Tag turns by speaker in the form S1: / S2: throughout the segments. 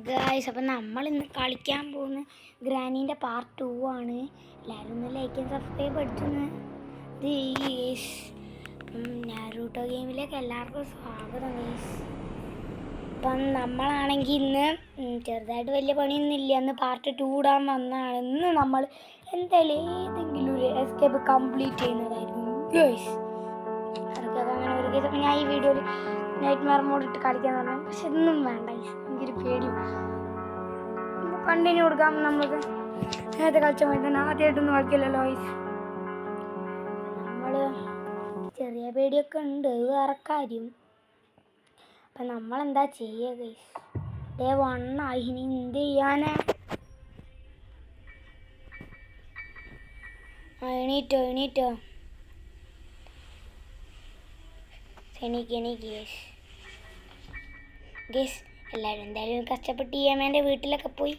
S1: Guys, അപ്പം നമ്മൾ ഇന്ന് കളിക്കാൻ പോകുന്ന ഗ്രാനീൻ്റെ പാർട്ട് 2 ആണ്. എല്ലാവരും ഒന്ന് ലൈക്ക് ആൻഡ് സബ്സ്ക്രൈബ് അടിച്ചൊന്ന്. നാരൂട്ടോ ഗെയിമിലേക്ക് എല്ലാവർക്കും സ്വാഗതം ഗൈസ്. അപ്പം നമ്മളാണെങ്കിൽ ഇന്ന് ചെറുതായിട്ട് വലിയ പണിയൊന്നും ഇല്ല, അന്ന് പാർട്ട് 2 ഇടാൻ വന്നതാണ്. ഇന്ന് നമ്മൾ എന്തായാലും ഏതെങ്കിലും ഒരു എസ്കേപ്പ് കംപ്ലീറ്റ് ചെയ്യുന്നതായിരുന്നു ഗൈസ്. അതൊക്കെ അങ്ങനെ ഒരു കേസ്. അപ്പം ഞാൻ ഈ വീഡിയോയിൽ നൈറ്റ് മാർ മോഡ് ഇട്ട് കളിക്കാൻ പറഞ്ഞു, പക്ഷെ ഇതൊന്നും വേണ്ട ഗൈസ്, എനിക്കൊരു പേടി. കണ്ടിന്യൂ കൊടുക്കാം. നമുക്ക് നേരത്തെ കളിച്ച വേണ്ടി തന്നെ ആദ്യമായിട്ടൊന്നും കളിക്കില്ലല്ലോ ഗൈസ്. നമ്മൾ ചെറിയ പേടിയൊക്കെ ഉണ്ട്, വേറെ കാര്യം. അപ്പം നമ്മളെന്താ ചെയ്യുക ഗൈസ്? ഡേ 1 ആയി, ഇനി എന്ത് ചെയ്യാനാ? എണീറ്റോ എണീക്ക് ഗൈസ്. എല്ലാവരും എന്തായാലും കഷ്ടപ്പെട്ട് EMAൻ്റെ വീട്ടിലൊക്കെ പോയി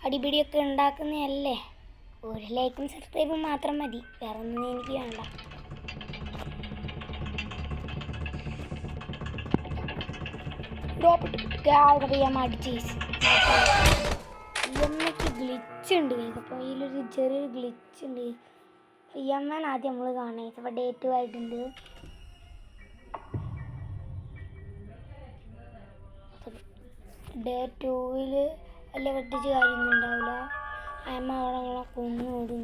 S1: അടിപിടിയൊക്കെ ഉണ്ടാക്കുന്നതല്ലേ. ഒരു ലൈക്കും സബ്സ്ക്രൈബും മാത്രം മതി, വേറെ ഒന്നും എനിക്ക് വേണ്ട. EMAക്ക് ഗ്ലിച്ച് ഉണ്ട് ഗൈസ്. അപ്പോൾ അതിലൊരു ചെറിയൊരു ഗ്ലിച്ച് ഉണ്ട്. EMA ആദ്യം നമ്മൾ കാണാം. അപ്പോൾ ഡേ 2 ആയിട്ടുണ്ട്. ഡേ 2-ൽ വലിയ വെട്ടിച്ച് കാര്യമൊന്നും ഉണ്ടാവില്ല. അമ്മ അവിടെ നമ്മളെ കൊന്നോടും.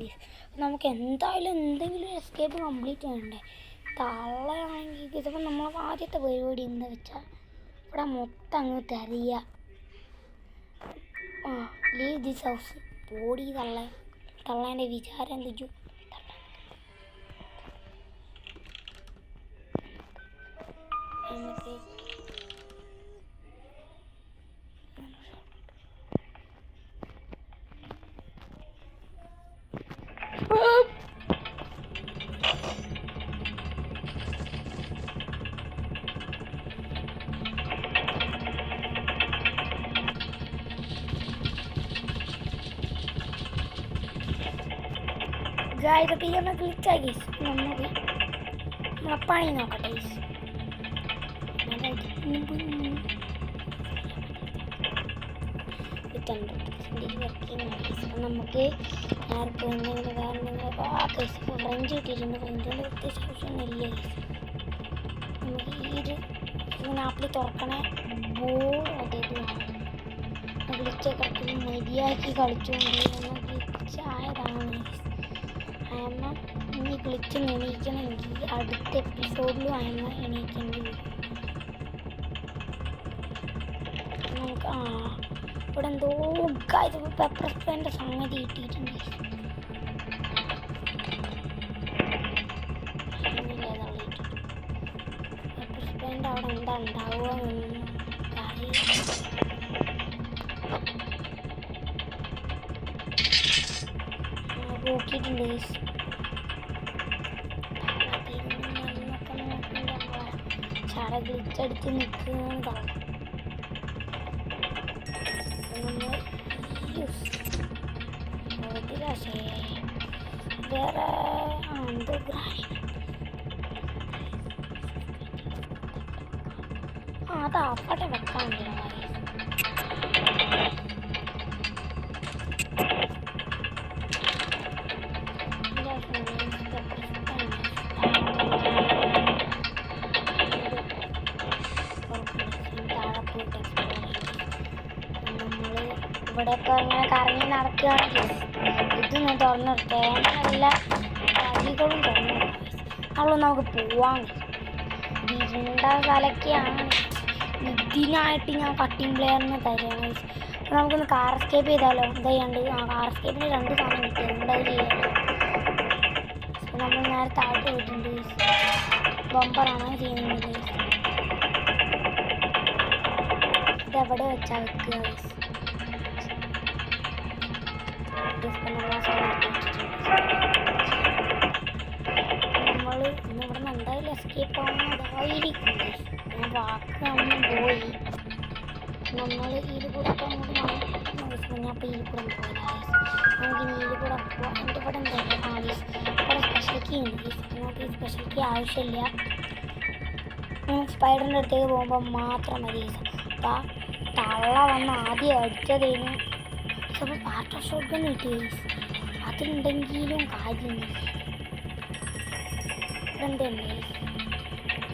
S1: നമുക്ക് എന്തായാലും എന്തെങ്കിലും എസ്കേപ്പ് കംപ്ലീറ്റ് ചെയ്യണ്ടേ. തള്ളയാണെങ്കിൽ ഇതിപ്പോൾ നമ്മൾ ആദ്യത്തെ പരിപാടി എന്താ വെച്ചാൽ ഇവിടെ മൊത്തം അങ്ങ് തെറിയുക. Leave this house. പോടി തള്ളേൻ്റെ വിചാരം എന്തു? ഇതൊക്കെ EMA ഗ്ലിച്ചായി ഗൈസ്. നമുക്ക് നമ്മളെ പണി നോക്കട്ടെ ഗൈസ്. നമുക്ക് ആർക്കും എന്തെങ്കിലും കാരണം ഫ്രഞ്ച് കിട്ടിയിട്ടുണ്ട്. ഫ്രഞ്ചിൻ്റെ പ്രത്യേകിച്ച് ആവശ്യമൊന്നുമില്ല ഗൈസ്. നമുക്ക് ഈ ഒരു ഇങ്ങനെ ആപ്പിൾ തുറക്കണേ ബോർഡ് അതേത് വേണം. ഗ്ലിച്ചൊക്കെ കിടക്കുന്ന മര്യാദയ്ക്ക് കളിച്ചുകൊണ്ട് ഗ്ലിച്ചായതാണ് ഗൈസ്. അമ്മ ഇനി ഗ്ലിച്ച് എണീക്കണമെങ്കിൽ അടുത്ത എപ്പിസോഡിലും അമ്മ എണീക്കേണ്ടി വരും. നമുക്ക് ഇവിടെ എന്തോ പെപ്പർ സ്പ്രേൻ്റെ സംഗതി കിട്ടിയിട്ടുണ്ട്. പെപ്പർ സ്പ്രേൻ്റെ അവിടെ എന്താ ഉണ്ടാവുക നോക്കിയിട്ടുണ്ട് ഗൈസ്. ചാട ഗ്ലിച്ചടിച്ച് നിൽക്കുകയാണ് തവണ. വേറെ എന്ത് അത് അപ്പട്ടെ വെക്കാണ്ട് ഇവിടെയൊക്കെ ഇങ്ങനെ കറങ്ങി നടക്കുകയാണെങ്കിൽ ഇതൊന്നും തുറന്നെടുത്തേ നല്ല വഴികളും തുറന്നു. അവള് നമുക്ക് പോവാൻ ഇരുണ്ട സ്ഥലൊക്കെയാണ്. ഇതിനായിട്ട് ഞാൻ കട്ടിങ് പ്ലെയറിന് തരാണ്. അപ്പോൾ നമുക്കൊന്ന് കാർ എസ്കേപ്പ് ചെയ്താലോ? എന്താ ചെയ്യാണ്ട്? കാർ എസ്കേപ്പിന് 2 സാധനം കിട്ടി. എന്തായാലും ചെയ്യാമല്ലോ. നമ്മൾ നേരെ താഴോട്ട് പോയിട്ടുണ്ട്. ബമ്പറാണ് ചെയ്യുന്നത്. ഇതെവിടെ വെച്ചാൽ വെക്കുക? നമ്മൾ ഇന്ന് ഇവിടെ നിന്ന് എന്തായാലും എസ്കേപ്പ് ആവുന്നതായിരിക്കും. ഞാൻ വാക്ക് അന്ന് പോയി. നമ്മൾ ഇതിൽ കൂടെ അങ്ങോട്ട് ഞാൻ അപ്പോൾ ഇതിൽ കൂടെ പോയില്ല. നമുക്കിനി ഇതിൽ കൂടെ പോവാം. എൻ്റെ ഇവിടെ എന്തായാലും ഇവിടെ സ്പെഷ്യൽ കീ ഉണ്ട്. നമുക്ക് ഈ സ്പെഷ്യൽ കീ ആവശ്യമില്ല. സ്പൈഡറിൻ്റെ അടുത്തേക്ക് പോകുമ്പോൾ മാത്രം മതി. അപ്പോൾ തള്ള വന്ന് ആദ്യം അടിച്ചതേനു. ചിലപ്പോൾ പാർട്ട് ഓഫ് ഷോട്ട് കിട്ടി. അതുണ്ടെങ്കിലും കാര്യമില്ല. ഇതെന്തല്ലേ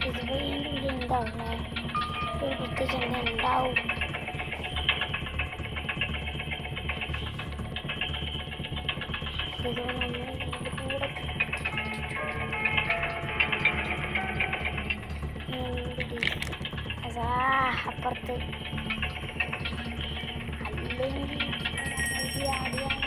S1: ഇത് വീണ്ടും എന്താവുക? ഒരു പ്രത്യേകിച്ച് എന്താ ഉണ്ടാവും? ഇത് നമ്മൾ കൂടെ അപ്പുറത്ത് അല്ലെങ്കിൽ ആടിയാണ്.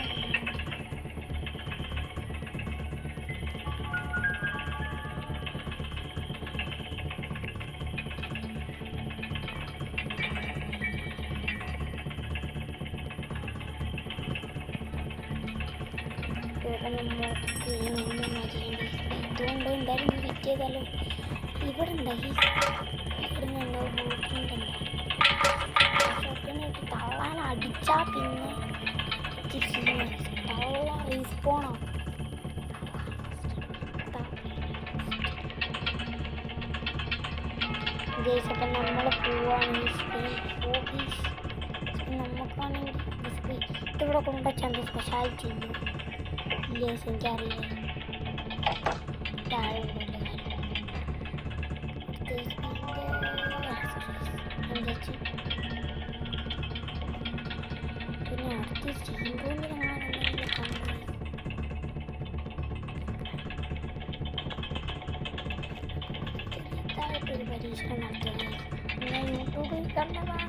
S1: ഇതുകൊണ്ട് എന്തായാലും വിറ്റ് ചെയ്താലോ? ഇവിടെ ഉണ്ടായി ഇവിടെ നിന്ന് ബോട്ടുണ്ടല്ലോ. ഷോപ്പിനായിട്ട് തള്ളാൻ അടിച്ചാൽ പിന്നെ തള്ള റീസ്പോണോ? അപ്പം നമ്മൾ പോവാണ്. നമുക്കാണെങ്കിൽ ഇതിവിടെ കൊണ്ടുവച്ചാൽ എന്താ സ്പെഷ്യാലിറ്റി ഇല്ലേ? എനിക്കറിയില്ല. താഴെ പിന്നെ അടുത്ത് ചെയ്യുമ്പോഴെന്തെങ്കിലും ഇതായിട്ടൊരു പരീക്ഷണം നടത്തുന്നത് ഞാൻ യൂട്യൂബിൽ കണ്ടതാണ്.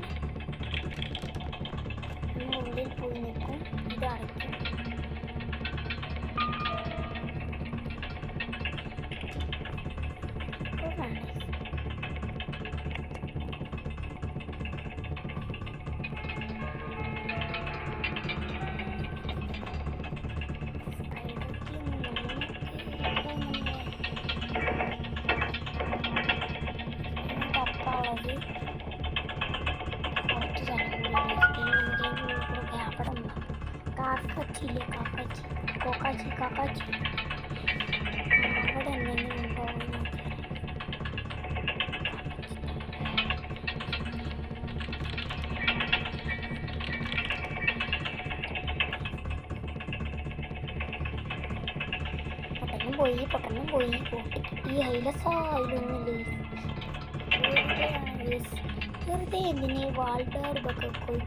S1: ഉള്ളിൽ പോയി നിൽക്കും, ഇത് അടയ്ക്കും. കാക്കാച്ചി അവിടെ എന്തെങ്കിലും ഉണ്ടോ? പൊട്ടനും പോയി പോട്ട് കിട്ടി. ഹൈലസായിലൊന്നുമില്ലേ? വെറുതെ എന്തിനെ വാൾഡാർബൊക്കെ പോയി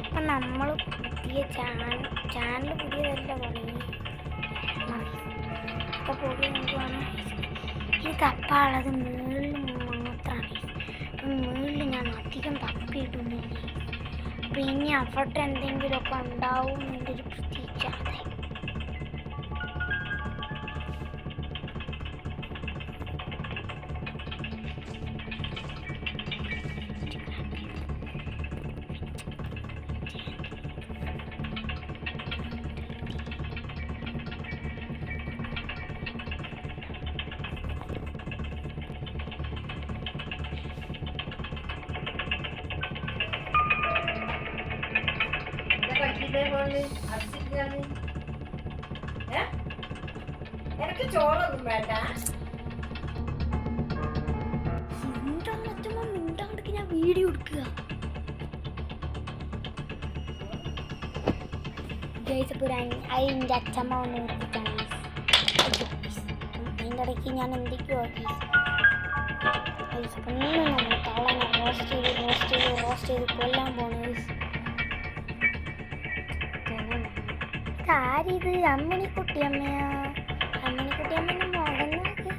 S1: അപ്പം നമ്മൾ പുതിയ ചാനൽ പുതിയതല്ല തുടങ്ങി ഒക്കെ പോയി എന്തുവാണ് ഈ തപ്പാളത് മുകളിൽ മാത്രമാണ്. അപ്പം മുകളിൽ ഞാൻ അധികം തപ്പിയിടുന്നില്ലേ. അപ്പം ഇനി അവിടെ എന്തെങ്കിലുമൊക്കെ ഉണ്ടാവും എൻ്റെ ഒരു പ്രതീക്ഷ. അതെ
S2: എനിക്ക് ചോറൊന്നും വേണ്ട.
S1: മിണ്ടാണ്ടൊക്കെ ഞാൻ വീഡിയോ എടുക്കുക. അതിൻ്റെ അച്ഛമ്മ വന്ന് നിർത്തിട്ടാണ്. അതിൻ്റെ ഇടയ്ക്ക് ഞാൻ എന്തൊക്കെയോ നമ്മൾ തള്ളനെ റോസ്റ്റ് ചെയ്ത് കൊല്ലാൻ പോണു. ആരിത്? അമ്മണിക്കുട്ടിയമ്മയാ? അമ്മണിക്കുട്ടിയമ്മേൻ്റെ മുഖം നോക്കി.